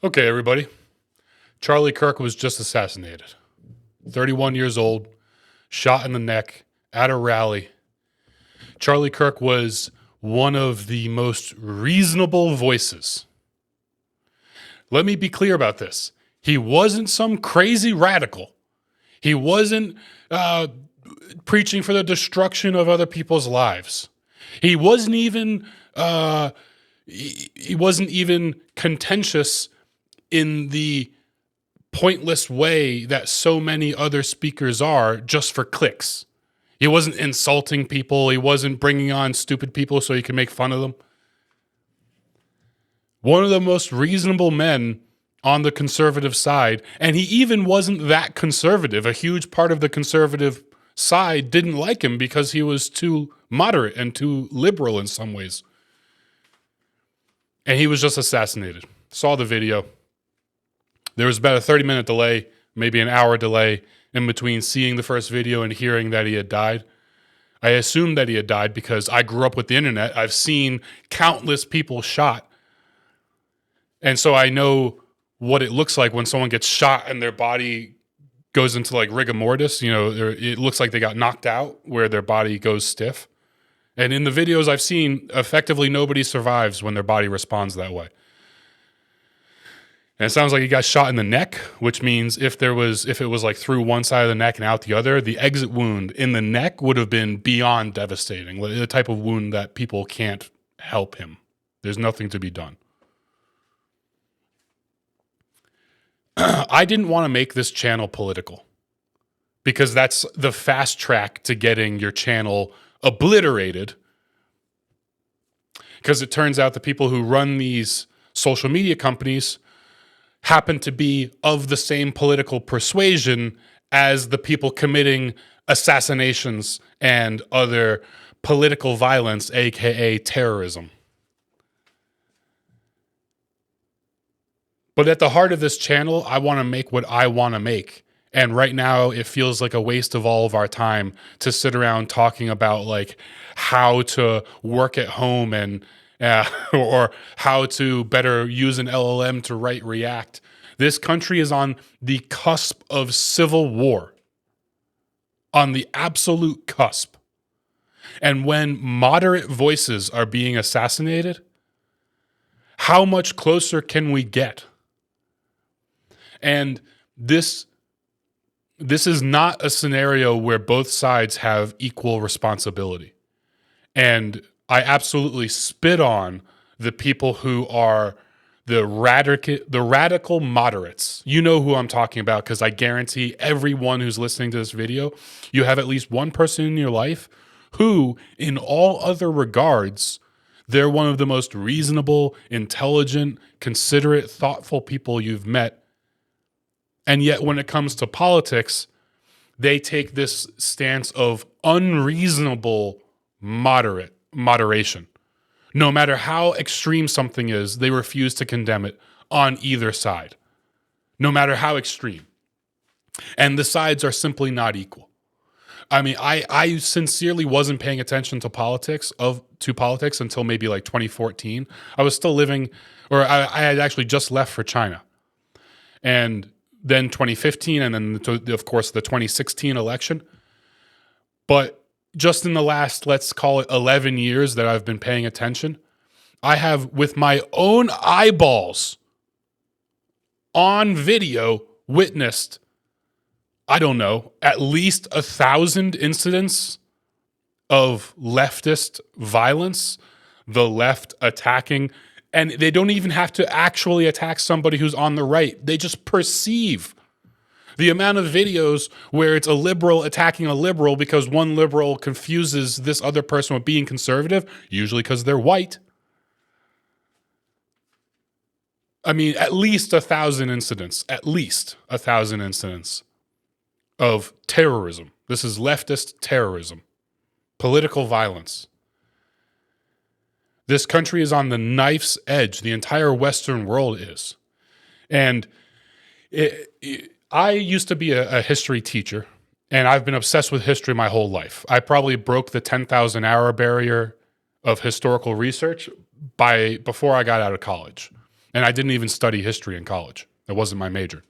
Okay, everybody. Charlie Kirk was just assassinated. 31 years old, shot in the neck at a rally. Charlie Kirk was one of the most reasonable voices. Let me be clear about this. He wasn't some crazy radical. He wasn't preaching for the destruction of other people's lives. He wasn't even contentious in the pointless way that so many other speakers are, just for clicks. He wasn't insulting people. He wasn't bringing on stupid people so he could make fun of them. One of the most reasonable men on the conservative side, and he even wasn't that conservative. A huge part of the conservative side didn't like him because he was too moderate and too liberal in some ways. And he was just assassinated. Saw the video. There was about a 30-minute delay, maybe an hour delay in between seeing the first video and hearing that he had died. I assumed that he had died because I grew up with the internet. I've seen countless people shot. And so I know what it looks like when someone gets shot and their body goes into like rigor mortis. You know, it looks like they got knocked out where their body goes stiff. And in the videos I've seen, effectively nobody survives when their body responds that way. And it sounds like he got shot in the neck, which means if it was like through one side of the neck and out the other, the exit wound in the neck would have been beyond devastating. The type of wound that people can't help him. There's nothing to be done. I didn't want to make this channel political because that's the fast track to getting your channel obliterated. Because it turns out the people who run these social media companies happen to be of the same political persuasion as the people committing assassinations and other political violence, aka terrorism. But at the heart of this channel, I want to make what I want to make. And right now, it feels like a waste of all of our time to sit around talking about like how to work at home and or how to better use an LLM to write React. This country is on the cusp of civil war. On the absolute cusp. And when moderate voices are being assassinated, how much closer can we get? And this is not a scenario where both sides have equal responsibility. And I absolutely spit on the people who are the radical moderates. You know who I'm talking about because I guarantee everyone who's listening to this video, you have at least one person in your life who, in all other regards, they're one of the most reasonable, intelligent, considerate, thoughtful people you've met. And yet when it comes to politics, they take this stance of unreasonable moderation. No matter how extreme something is, they refuse to condemn it on either side. No matter how extreme. And the sides are simply not equal. I mean, I sincerely wasn't paying attention to politics until maybe like 2014. I was still living, or I had actually just left for China. And then 2015, and then, of course, the 2016 election. But just in the last, let's call it 11 years that I've been paying attention, I have, with my own eyeballs on video, witnessed, I don't know, at least 1,000 incidents of leftist violence, the left attacking. And they don't even have to actually attack somebody who's on the right. They just perceive. The amount of videos where it's a liberal attacking a liberal because one liberal confuses this other person with being conservative, usually because they're white. I mean, at least 1,000 incidents, of terrorism. This is leftist terrorism, political violence. This country is on the knife's edge. The entire Western world is. And I used to be a history teacher, and I've been obsessed with history my whole life. I probably broke the 10,000 hour barrier of historical research before I got out of college. And I didn't even study history in college. It wasn't my major.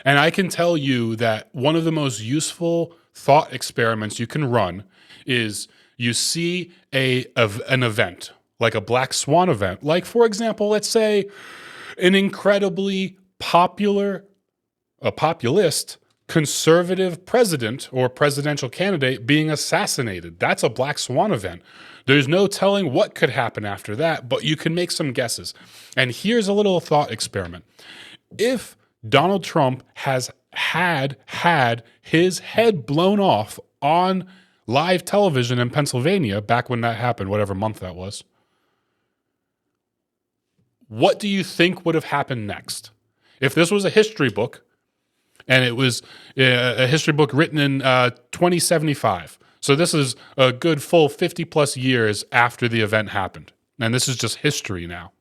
And I can tell you that one of the most useful thought experiments you can run is you see an event, like a black swan event. Like, for example, let's say an incredibly populist conservative president or presidential candidate being assassinated. That's a black swan event. There's no telling what could happen after that, but you can make some guesses. And here's a little thought experiment. If Donald Trump has had his head blown off on live television in Pennsylvania back when that happened, whatever month that was, what do you think would have happened next? If this was a history book, and it was a history book written in 2075, so this is a good full 50 plus years after the event happened, and this is just history now.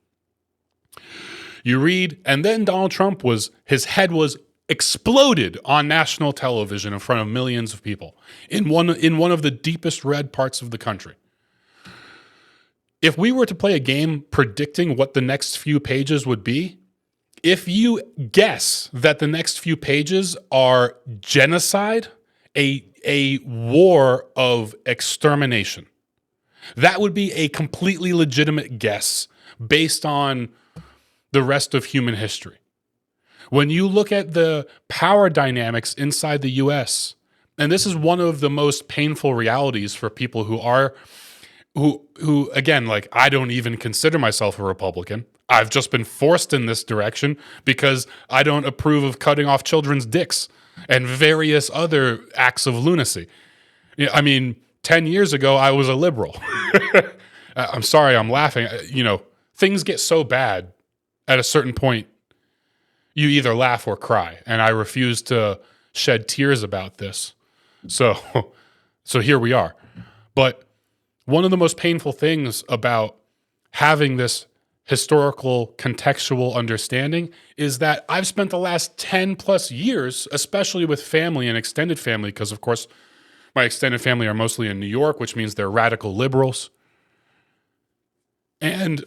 You read, and then Donald Trump his head was exploded on national television in front of millions of people in one of the deepest red parts of the country. If we were to play a game predicting what the next few pages would be, if you guess that the next few pages are genocide, a war of extermination, that would be a completely legitimate guess based on the rest of human history. When you look at the power dynamics inside the US, and this is one of the most painful realities for people who again, like, I don't even consider myself a Republican. I've just been forced in this direction because I don't approve of cutting off children's dicks and various other acts of lunacy. I mean, 10 years ago, I was a liberal. I'm sorry, I'm laughing. Things get so bad at a certain point, you either laugh or cry. And I refuse to shed tears about this. So here we are. But one of the most painful things about having this historical contextual understanding is that I've spent the last 10 plus years, especially with family and extended family, because of course my extended family are mostly in New York, which means they're radical liberals. And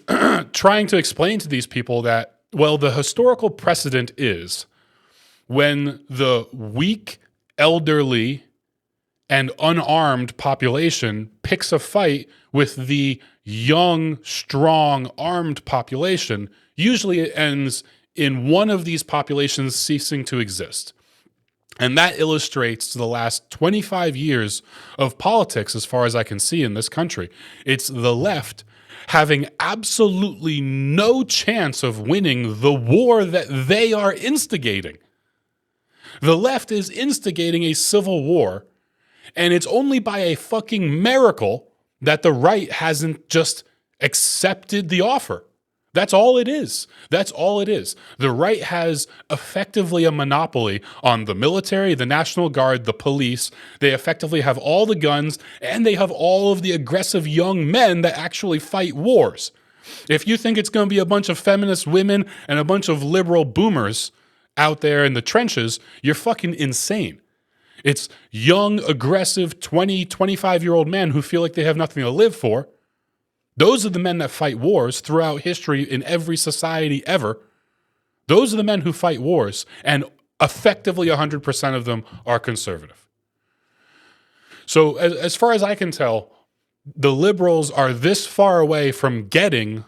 trying to explain to these people that, well, the historical precedent is when the weak, elderly, and unarmed population picks a fight with the young, strong, armed population, usually it ends in one of these populations ceasing to exist. And that illustrates the last 25 years of politics, as far as I can see in this country. It's the left having absolutely no chance of winning the war that they are instigating. The left is instigating a civil war, and it's only by a fucking miracle that the right hasn't just accepted the offer. That's all it is. That's all it is. The right has effectively a monopoly on the military, the National Guard, the police. They effectively have all the guns, and they have all of the aggressive young men that actually fight wars. If you think it's going to be a bunch of feminist women and a bunch of liberal boomers out there in the trenches, you're fucking insane. It's young, aggressive, 20, 25-year-old men who feel like they have nothing to live for. Those are the men that fight wars throughout history in every society ever. Those are the men who fight wars, and effectively 100% of them are conservative. So as far as I can tell, the liberals are this far away from getting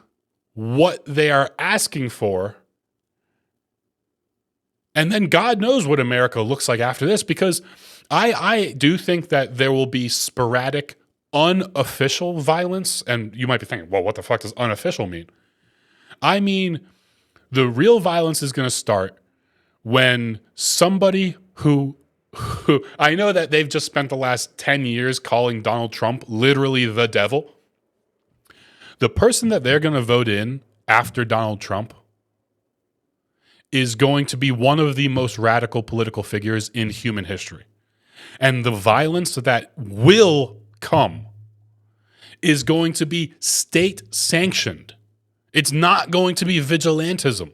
what they are asking for. And then God knows what America looks like after this, because I do think that there will be sporadic, unofficial violence. And you might be thinking, well, what the fuck does unofficial mean? I mean, the real violence is going to start when somebody who I know that they've just spent the last 10 years calling Donald Trump literally the devil. The person that they're going to vote in after Donald Trump is going to be one of the most radical political figures in human history. And the violence that will come is going to be state sanctioned. It's not going to be vigilantism.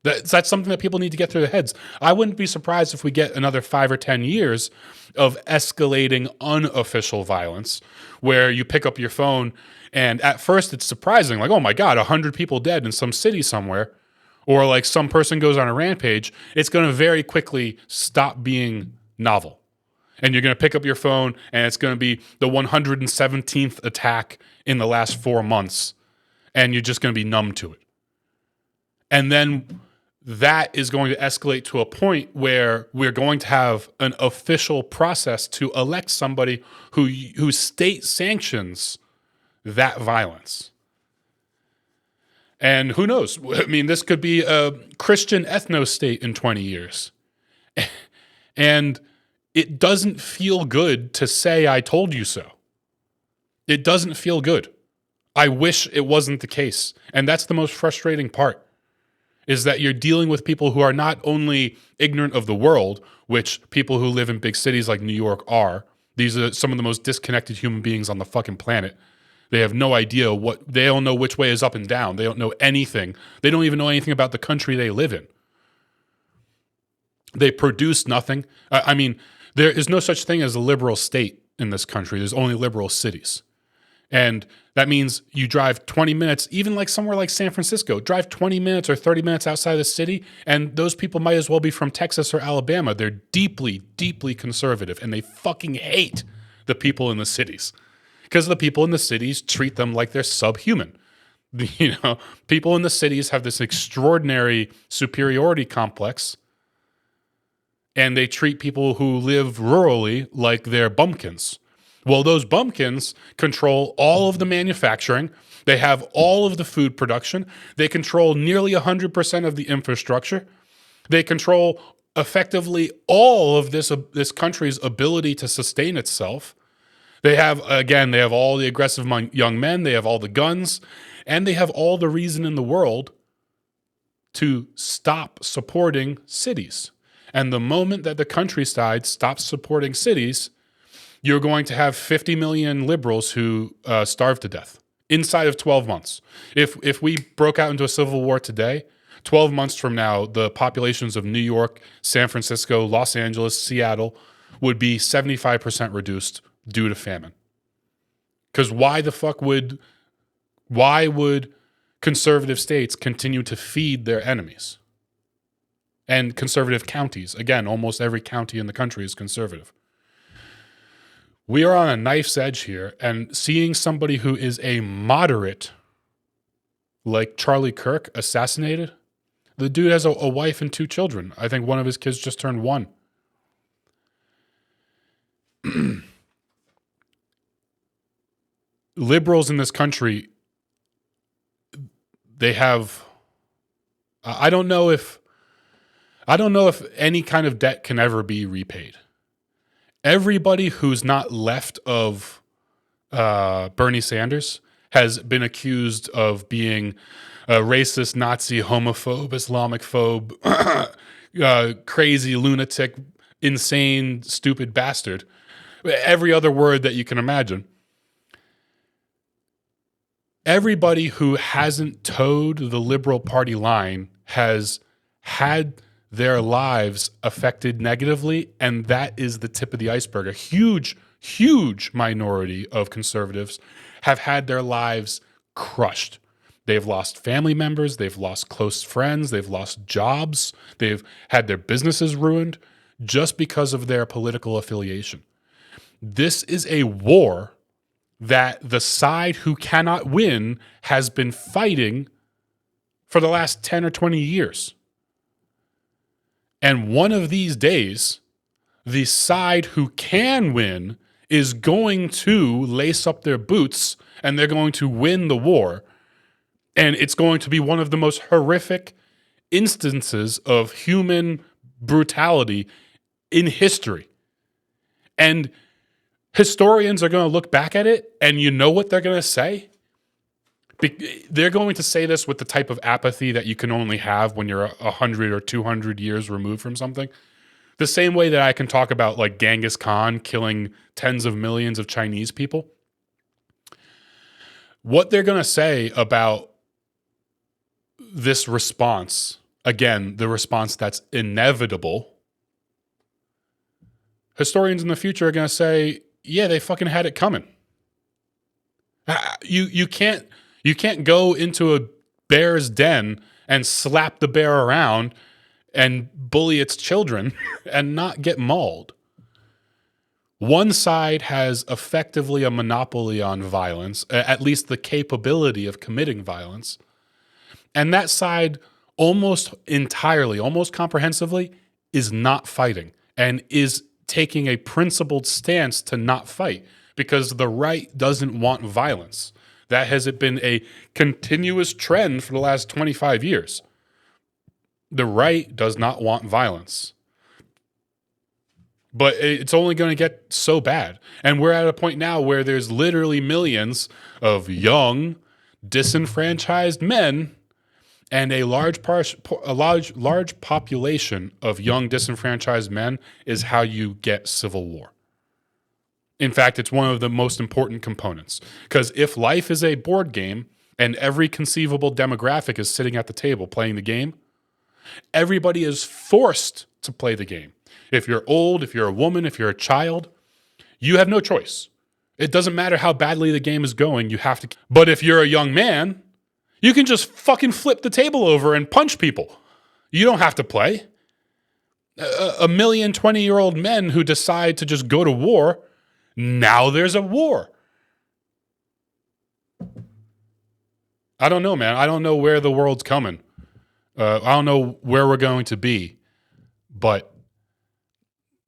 That's something that people need to get through their heads. I wouldn't be surprised if we get another 5 or 10 years of escalating unofficial violence where you pick up your phone and at first it's surprising, like, oh my God, 100 people dead in some city somewhere, or like some person goes on a rampage. It's going to very quickly stop being novel. And you're going to pick up your phone and it's going to be the 117th attack in the last 4 months. And you're just going to be numb to it. And then that is going to escalate to a point where we're going to have an official process to elect somebody whose state sanctions that violence. And who knows? I mean, this could be a Christian ethno-state in 20 years. And it doesn't feel good to say, I told you so. It doesn't feel good. I wish it wasn't the case. And that's the most frustrating part, is that you're dealing with people who are not only ignorant of the world, which people who live in big cities like New York are. These are some of the most disconnected human beings on the fucking planet. They have no idea they don't know which way is up and down. They don't know anything. They don't even know anything about the country they live in. They produce nothing. I mean, there is no such thing as a liberal state in this country. There's only liberal cities. And that means you drive 20 minutes, even like somewhere like San Francisco, drive 20 minutes or 30 minutes outside of the city, and those people might as well be from Texas or Alabama. They're deeply, deeply conservative, and they fucking hate the people in the cities because the people in the cities treat them like they're subhuman. You know, people in the cities have this extraordinary superiority complex, and they treat people who live rurally like they're bumpkins. Well, those bumpkins control all of the manufacturing. They have all of the food production. They control nearly 100% of the infrastructure. They control effectively all of this country's ability to sustain itself. They have all the aggressive young men. They have all the guns. And they have all the reason in the world to stop supporting cities. And the moment that the countryside stops supporting cities, you're going to have 50 million liberals who starve to death inside of 12 months. If we broke out into a civil war today, 12 months from now, the populations of New York, San Francisco, Los Angeles, Seattle would be 75% reduced due to famine. Because why would conservative states continue to feed their enemies? And conservative counties. Again, almost every county in the country is conservative. We are on a knife's edge here, and seeing somebody who is a moderate, like Charlie Kirk, assassinated. The dude has a wife and 2 children. I think one of his kids just turned 1. Liberals in this country, they have, I don't know if any kind of debt can ever be repaid. Everybody who's not left of Bernie Sanders has been accused of being a racist, Nazi, homophobe, Islamophobe, crazy, lunatic, insane, stupid bastard. Every other word that you can imagine. Everybody who hasn't towed the Liberal Party line has had their lives affected negatively, and that is the tip of the iceberg. A huge, huge minority of conservatives have had their lives crushed. They've lost family members, they've lost close friends, they've lost jobs, they've had their businesses ruined just because of their political affiliation. This is a war that the side who cannot win has been fighting for the last 10 or 20 years. And one of these days, the side who can win is going to lace up their boots and they're going to win the war. And it's going to be one of the most horrific instances of human brutality in history. And historians are going to look back at it, and you know what they're going to say? They're going to say this with the type of apathy that you can only have when you're 100 or 200 years removed from something. The same way that I can talk about like Genghis Khan killing tens of millions of Chinese people. What they're going to say about this response again, the response that's inevitable, historians in the future are going to say, yeah, they fucking had it coming. You can't go into a bear's den and slap the bear around and bully its children and not get mauled. One side has effectively a monopoly on violence, at least the capability of committing violence. And that side almost entirely, almost comprehensively, is not fighting and is taking a principled stance to not fight because the right doesn't want violence. That has been a continuous trend for the last 25 years. The right does not want violence. But it's only going to get so bad. And we're at a point now where there's literally millions of young, disenfranchised men and a large population of young, disenfranchised men is how you get civil war. In fact, it's one of the most important components. Because if life is a board game and every conceivable demographic is sitting at the table playing the game, everybody is forced to play the game. If you're old, if you're a woman, if you're a child, you have no choice. It doesn't matter how badly the game is going, you have to. But if you're a young man, you can just fucking flip the table over and punch people. You don't have to play. A million 20-year-old men who decide to just go to war, now there's a war. I don't know, man. I don't know where the world's coming. I don't know where we're going to be. But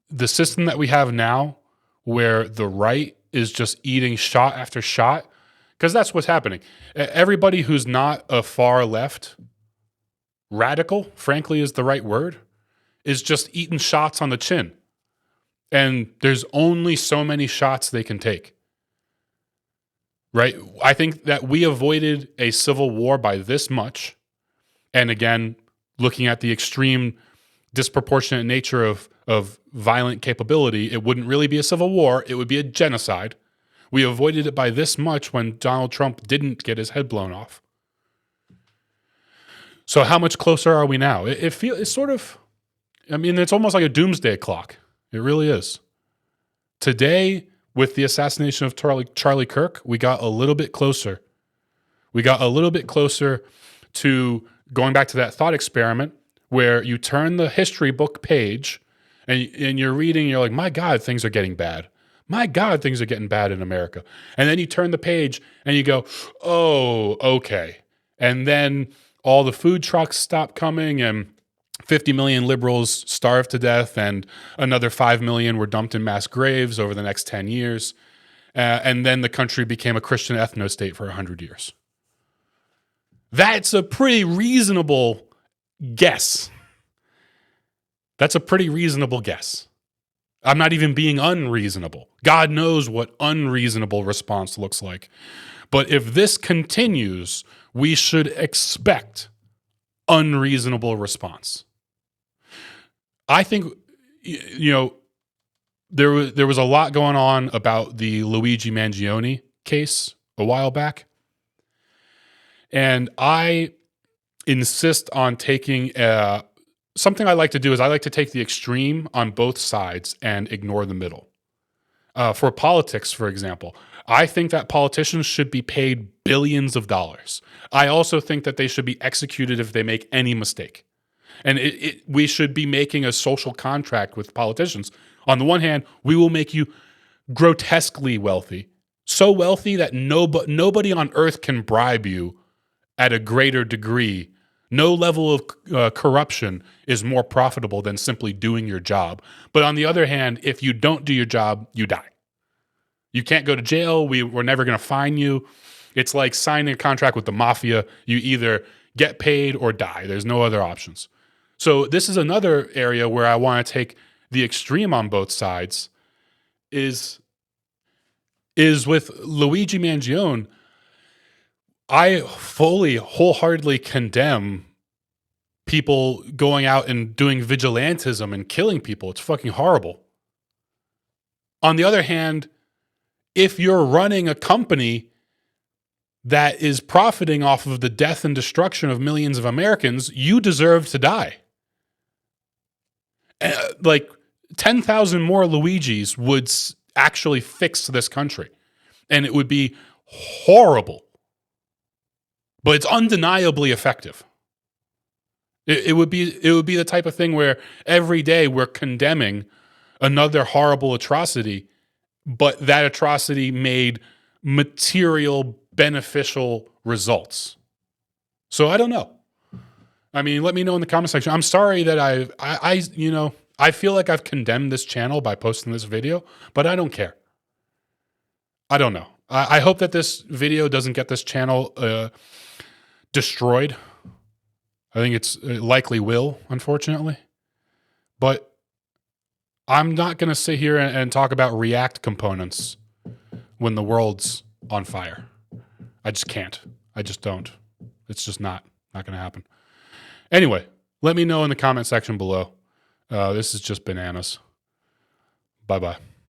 the system that we have now, where the right is just eating shot after shot, because that's what's happening. Everybody who's not a far left radical, frankly, is the right word, is just eating shots on the chin. And there's only so many shots they can take. Right? I think that we avoided a civil war by this much. And again, looking at the extreme disproportionate nature of violent capability, it wouldn't really be a civil war. It would be a genocide. We avoided it by this much when Donald Trump didn't get his head blown off. So how much closer are we now? It's sort of, I mean, it's almost like a doomsday clock. It really is. Today, with the assassination of Charlie Kirk, we got a little bit closer. We got a little bit closer to going back to that thought experiment where you turn the history book page and you're reading, you're like, my God, things are getting bad. My God, things are getting bad in America. And then you turn the page and you go, oh, okay. And then all the food trucks stop coming and 50 million liberals starved to death and another 5 million were dumped in mass graves over the next 10 years. And then the country became a Christian ethno-state for 100 years. That's a pretty reasonable guess. That's a pretty reasonable guess. I'm not even being unreasonable. God knows what unreasonable response looks like. But if this continues, we should expect unreasonable response. I think, there was a lot going on about the Luigi Mangione case a while back. And I insist on taking something I like to do is I like to take the extreme on both sides and ignore the middle. For politics, for example, I think that politicians should be paid billions of dollars. I also think that they should be executed if they make any mistake. And we should be making a social contract with politicians. On the one hand, we will make you grotesquely wealthy, so wealthy that nobody on earth can bribe you at a greater degree. No level of corruption is more profitable than simply doing your job. But on the other hand, if you don't do your job, you die. You can't go to jail. We're never going to fine you. It's like signing a contract with the mafia. You either get paid or die. There's no other options. So this is another area where I want to take the extreme on both sides is with Luigi Mangione. I fully, wholeheartedly condemn people going out and doing vigilantism and killing people. It's fucking horrible. On the other hand, if you're running a company that is profiting off of the death and destruction of millions of Americans, you deserve to die. Like 10,000 more Luigis would actually fix this country, and it would be horrible, but it's undeniably effective. It would be the type of thing where every day we're condemning another horrible atrocity, but that atrocity made material beneficial results. So I don't know. I mean, let me know in the comment section. I'm sorry that I feel like I've condemned this channel by posting this video, but I don't care. I don't know. I hope that this video doesn't get this channel destroyed. I think it likely will, unfortunately. But I'm not going to sit here and talk about React components when the world's on fire. I just can't. I just don't. It's just not going to happen. Anyway, let me know in the comment section below. This is just bananas. Bye-bye.